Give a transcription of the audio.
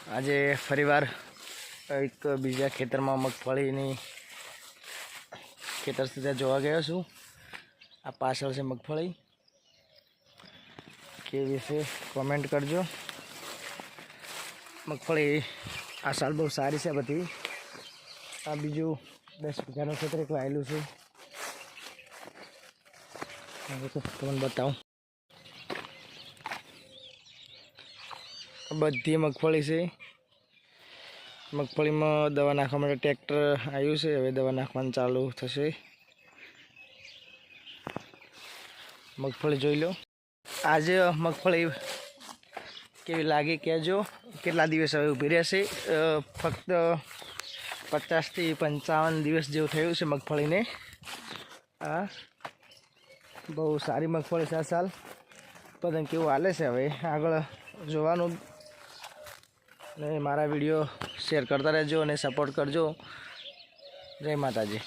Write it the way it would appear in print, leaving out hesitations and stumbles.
આજે ફરીવાર એક બીજા ખેતરમાં મગફળીની ખેતર સુધી જોવા ગયો છું। આ પાછળ છે મગફળી, કેવી છે કોમેન્ટ કરજો। મગફળી આ સાલ બહુ સારી છે બધી। આ બીજું 10 વીઘાનું ખેતર એક વાયેલું છે, તમને બતાવું। બધી મગફળી છે। મગફળીમાં દવા નાખવા માટે ટ્રેક્ટર આવ્યું છે, હવે દવા નાખવાનું ચાલુ થશે। મગફળી જોઈ લો। આજે મગફળી કેવી લાગી કહેજો। કેટલા દિવસ હવે ઊભી રહેશે? ફક્ત 50 થી 55 દિવસ જેવું થયું છે મગફળીને। આ બહુ સારી મગફળી છે। આ સાલ ઉત્પાદન કેવું હાલે છે હવે આગળ જોવાનું। ને મારા વિડીયો શેર કરતા રહેજો અને સપોર્ટ કરજો। જય માતાજી।